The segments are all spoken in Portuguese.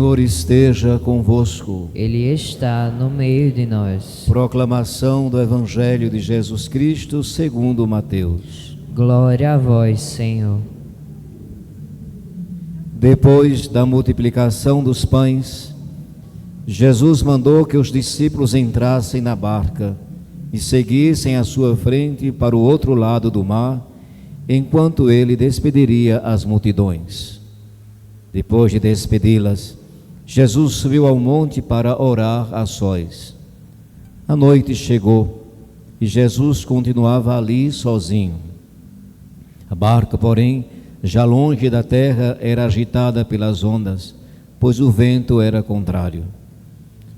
Senhor esteja convosco. Ele está no meio de nós. Proclamação do Evangelho de Jesus Cristo segundo Mateus. Glória a vós, Senhor. Depois da multiplicação dos pães, Jesus mandou que os discípulos entrassem na barca e seguissem à sua frente para o outro lado do mar, enquanto ele despediria as multidões. Depois de despedi-las, Jesus subiu ao monte para orar a sós. A noite chegou e Jesus continuava ali sozinho. A barca, porém, já longe da terra, era agitada pelas ondas, pois o vento era contrário.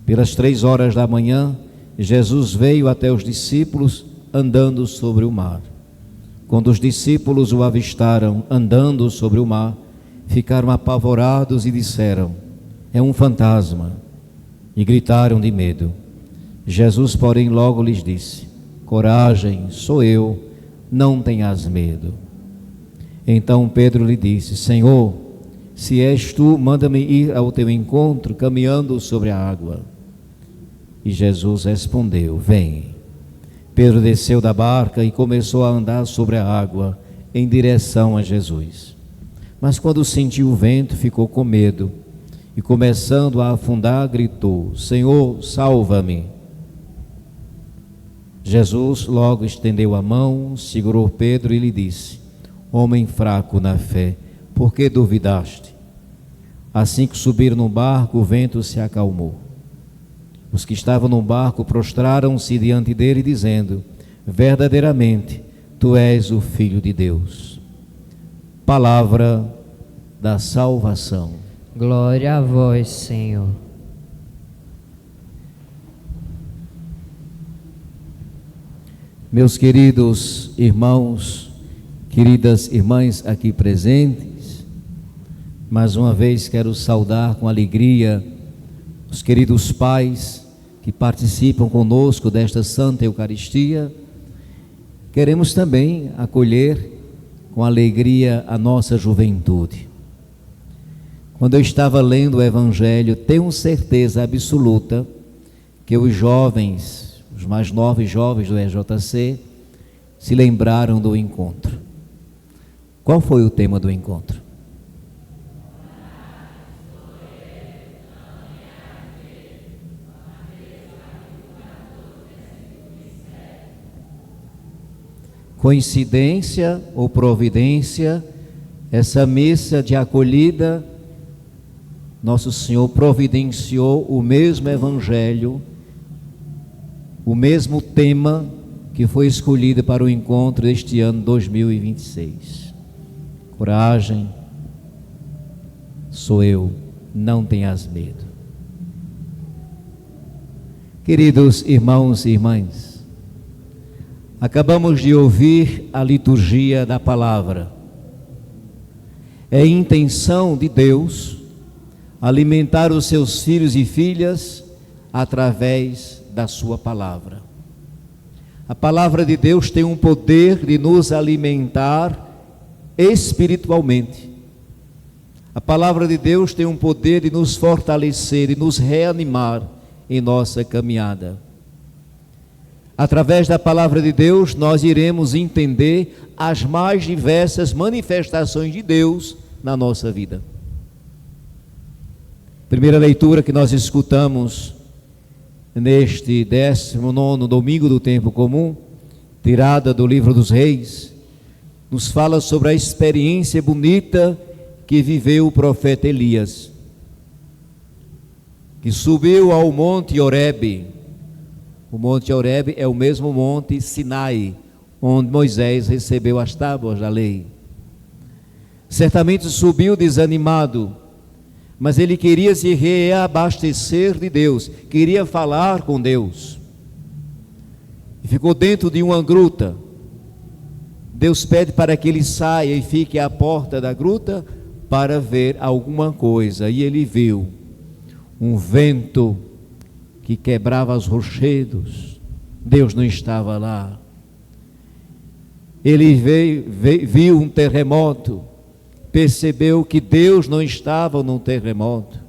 Pelas 3 horas da manhã, Jesus veio até os discípulos andando sobre o mar. Quando os discípulos o avistaram andando sobre o mar, ficaram apavorados e disseram: é um fantasma, e gritaram de medo. Jesus, porém, logo lhes disse: coragem, sou eu, não tenhas medo. Então Pedro lhe disse: Senhor, se és tu, manda-me ir ao teu encontro, caminhando sobre a água. E Jesus respondeu: vem. Pedro desceu da barca e começou a andar sobre a água em direção a Jesus. Mas quando sentiu o vento, ficou com medo e, começando a afundar, gritou: Senhor, salva-me. Jesus logo estendeu a mão, segurou Pedro e lhe disse: homem fraco na fé, por que duvidaste? Assim que subiram no barco, o vento se acalmou. Os que estavam no barco prostraram-se diante dele, dizendo: verdadeiramente, tu és o Filho de Deus. Palavra da salvação. Glória a vós, Senhor. Meus queridos irmãos, queridas irmãs aqui presentes, mais uma vez quero saudar com alegria os queridos pais que participam conosco desta Santa Eucaristia. Queremos também acolher com alegria a nossa juventude. Quando eu estava lendo o Evangelho, tenho certeza absoluta que os jovens, os mais novos jovens do EJC, se lembraram do encontro. Qual foi o tema do encontro? Coincidência ou providência, essa missa de acolhida, Nosso Senhor providenciou o mesmo Evangelho, o mesmo tema que foi escolhido para o encontro deste ano 2026. Coragem, sou eu, não tenhas medo. Queridos irmãos e irmãs, acabamos de ouvir a liturgia da palavra. É intenção de Deus alimentar os seus filhos e filhas através da sua palavra. A palavra de Deus tem um poder de nos alimentar espiritualmente. A palavra de Deus tem um poder de nos fortalecer e nos reanimar em nossa caminhada. Através da palavra de Deus, nós iremos entender as mais diversas manifestações de Deus na nossa vida. Primeira leitura que nós escutamos neste 19º domingo do tempo comum, tirada do livro dos Reis, nos fala sobre a experiência bonita que viveu o profeta Elias, que subiu ao monte Horebe. O monte Horebe é o mesmo monte Sinai, onde Moisés recebeu as tábuas da lei. Certamente subiu desanimado, mas ele queria se reabastecer de Deus, queria falar com Deus. E ficou dentro de uma gruta. Deus pede para que ele saia e fique à porta da gruta para ver alguma coisa. E ele viu um vento que quebrava os rochedos. Deus não estava lá. Ele viu um terremoto, percebeu que Deus não estava num terremoto.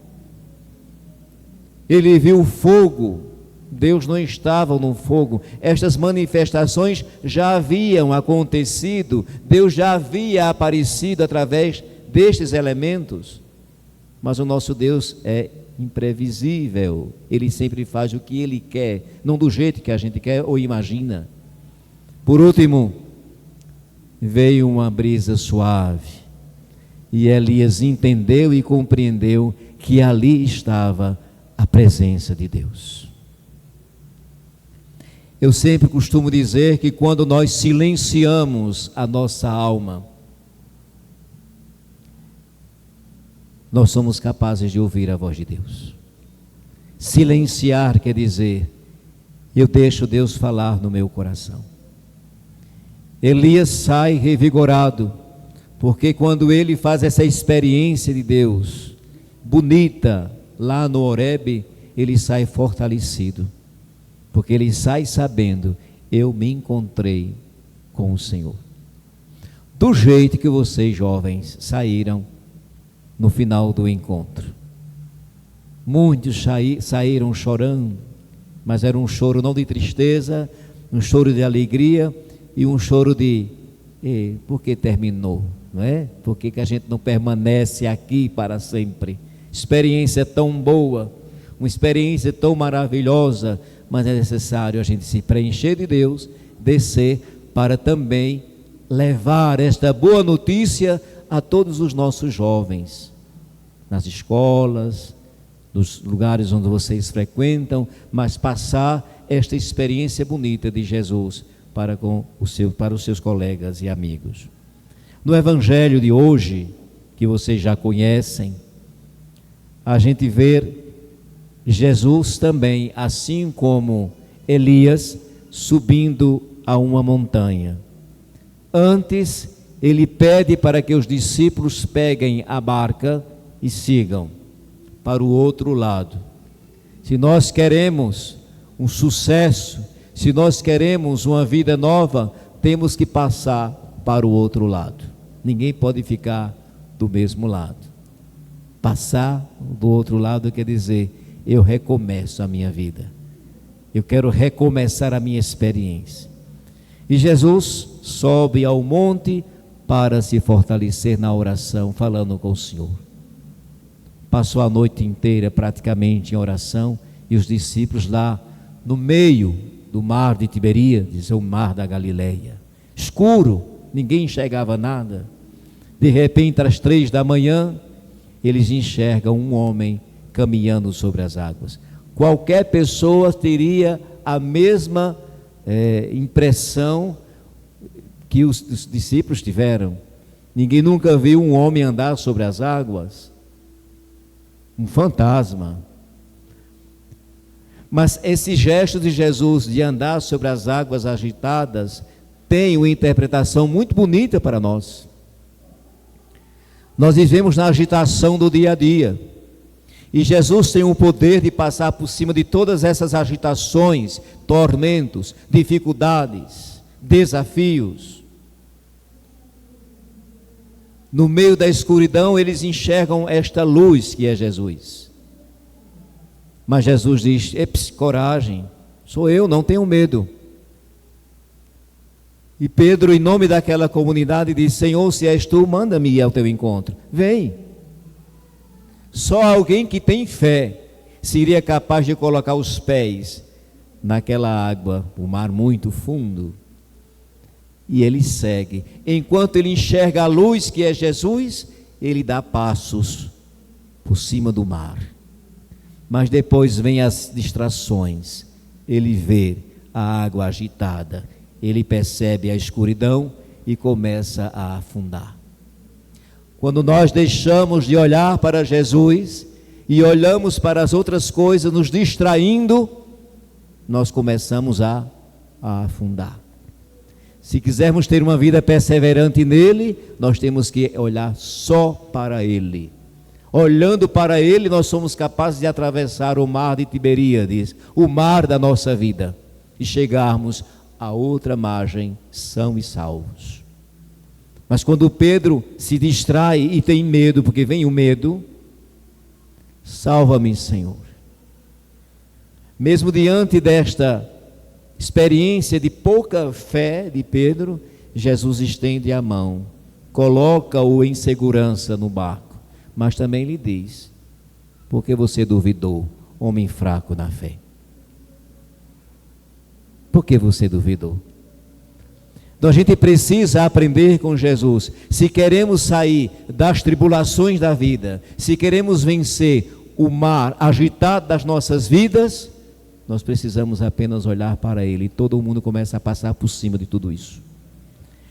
Ele viu fogo. Deus não estava no fogo. Estas manifestações já haviam acontecido. Deus já havia aparecido através destes elementos. Mas o nosso Deus é imprevisível. Ele sempre faz o que Ele quer, não do jeito que a gente quer ou imagina. Por último, veio uma brisa suave. E Elias entendeu e compreendeu que ali estava a presença de Deus. Eu sempre costumo dizer que quando nós silenciamos a nossa alma, nós somos capazes de ouvir a voz de Deus. Silenciar quer dizer, eu deixo Deus falar no meu coração. Elias sai revigorado, porque quando ele faz essa experiência de Deus, bonita, lá no Horebe, ele sai fortalecido, porque ele sai sabendo, eu me encontrei com o Senhor. Do jeito que vocês jovens saíram no final do encontro. Muitos saíram chorando, mas era um choro não de tristeza, um choro de alegria e um choro de, por que terminou? Não é? Por que a gente não permanece aqui para sempre? Experiência tão boa, uma experiência tão maravilhosa, mas é necessário a gente se preencher de Deus, descer para também levar esta boa notícia a todos os nossos jovens, nas escolas, nos lugares onde vocês frequentam, mas passar esta experiência bonita de Jesus para os seus colegas e amigos. No Evangelho de hoje, que vocês já conhecem, a gente vê Jesus também, assim como Elias, subindo a uma montanha. Antes, ele pede para que os discípulos peguem a barca e sigam para o outro lado. Se nós queremos um sucesso, se nós queremos uma vida nova, temos que passar para o outro lado. Ninguém pode ficar do mesmo lado. Passar do outro lado quer dizer, eu recomeço a minha vida. Eu quero recomeçar a minha experiência. E Jesus sobe ao monte para se fortalecer na oração, falando com o Senhor. Passou a noite inteira praticamente em oração, e os discípulos lá no meio do mar de Tiberíades, o mar da Galileia, escuro, ninguém enxergava nada. De repente, às 3 da manhã, eles enxergam um homem caminhando sobre as águas. Qualquer pessoa teria a mesma impressão que os discípulos tiveram. Ninguém nunca viu um homem andar sobre as águas. Um fantasma. Mas esse gesto de Jesus de andar sobre as águas agitadas tem uma interpretação muito bonita para nós. Nós vivemos na agitação do dia a dia. E Jesus tem o poder de passar por cima de todas essas agitações, tormentos, dificuldades, desafios. No meio da escuridão, eles enxergam esta luz que é Jesus. Mas Jesus diz, coragem, sou eu, não tenham medo. E Pedro, em nome daquela comunidade, diz, Senhor, se és tu, manda-me ir ao teu encontro. Vem. Só alguém que tem fé seria capaz de colocar os pés naquela água, o mar muito fundo. E ele segue. Enquanto ele enxerga a luz que é Jesus, ele dá passos por cima do mar. Mas depois vem as distrações. Ele vê a água agitada, ele percebe a escuridão e começa a afundar. Quando nós deixamos de olhar para Jesus e olhamos para as outras coisas, nos distraindo, nós começamos a afundar. Se quisermos ter uma vida perseverante nele, nós temos que olhar só para ele. Olhando para ele, nós somos capazes de atravessar o mar de Tiberíades, o mar da nossa vida, e chegarmos a outra margem são e salvos. Mas quando Pedro se distrai e tem medo, porque vem o medo, salva-me, Senhor. Mesmo diante desta experiência de pouca fé de Pedro, Jesus estende a mão, coloca-o em segurança no barco, mas também lhe diz: por que você duvidou, homem fraco na fé? Por que você duvidou? Então a gente precisa aprender com Jesus. Se queremos sair das tribulações da vida, se queremos vencer o mar agitado das nossas vidas, nós precisamos apenas olhar para Ele e todo mundo começa a passar por cima de tudo isso.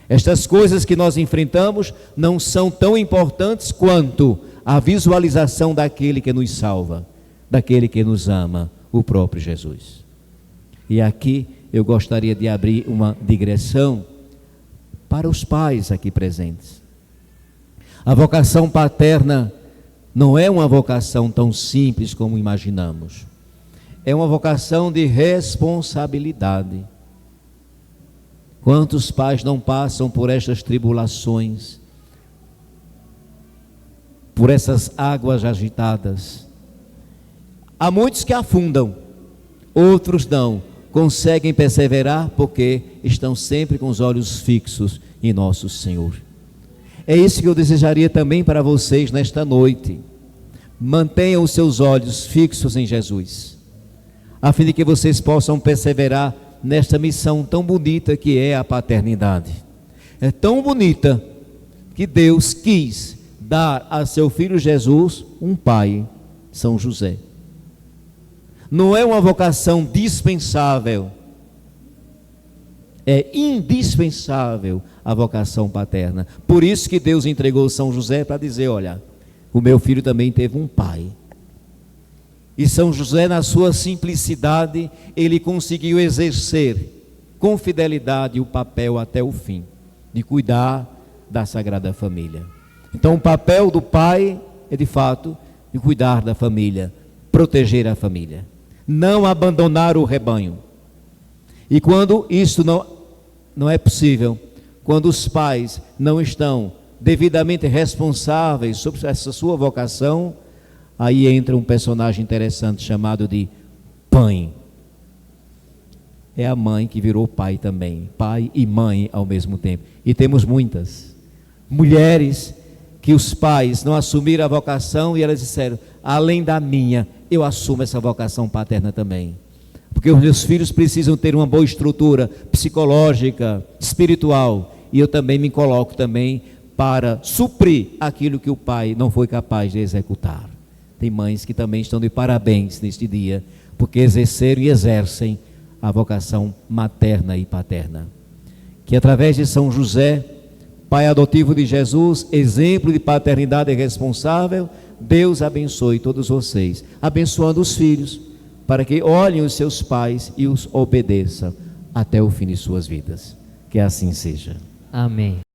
Estas coisas que nós enfrentamos não são tão importantes quanto a visualização daquele que nos salva, daquele que nos ama, o próprio Jesus. E aqui eu gostaria de abrir uma digressão para os pais aqui presentes. A vocação paterna não é uma vocação tão simples como imaginamos. É uma vocação de responsabilidade. Quantos pais não passam por estas tribulações, por essas águas agitadas? Há muitos que afundam, outros não, conseguem perseverar porque estão sempre com os olhos fixos em nosso Senhor. É isso que eu desejaria também para vocês nesta noite. Mantenham os seus olhos fixos em Jesus, a fim de que vocês possam perseverar nesta missão tão bonita que é a paternidade. É tão bonita que Deus quis dar a seu filho Jesus um pai, São José. Não é uma vocação dispensável, é indispensável a vocação paterna. Por isso que Deus entregou São José para dizer: olha, o meu filho também teve um pai. E São José, na sua simplicidade, ele conseguiu exercer com fidelidade o papel até o fim, de cuidar da Sagrada Família. Então o papel do pai é de fato de cuidar da família, proteger a família, não abandonar o rebanho. E quando isso não é possível, quando os pais não estão devidamente responsáveis sobre essa sua vocação, aí entra um personagem interessante chamado de mãe. É a mãe que virou pai também, pai e mãe ao mesmo tempo. E temos muitas mulheres que os pais não assumiram a vocação e elas disseram: além da minha, eu assumo essa vocação paterna também, porque os meus filhos precisam ter uma boa estrutura psicológica, espiritual, e eu também me coloco também para suprir aquilo que o pai não foi capaz de executar. Tem mães que também estão de parabéns neste dia, porque exerceram e exercem a vocação materna e paterna. Que através de São José, pai adotivo de Jesus, exemplo de paternidade responsável, Deus abençoe todos vocês, abençoando os filhos, para que olhem os seus pais e os obedeçam até o fim de suas vidas. Que assim seja. Amém.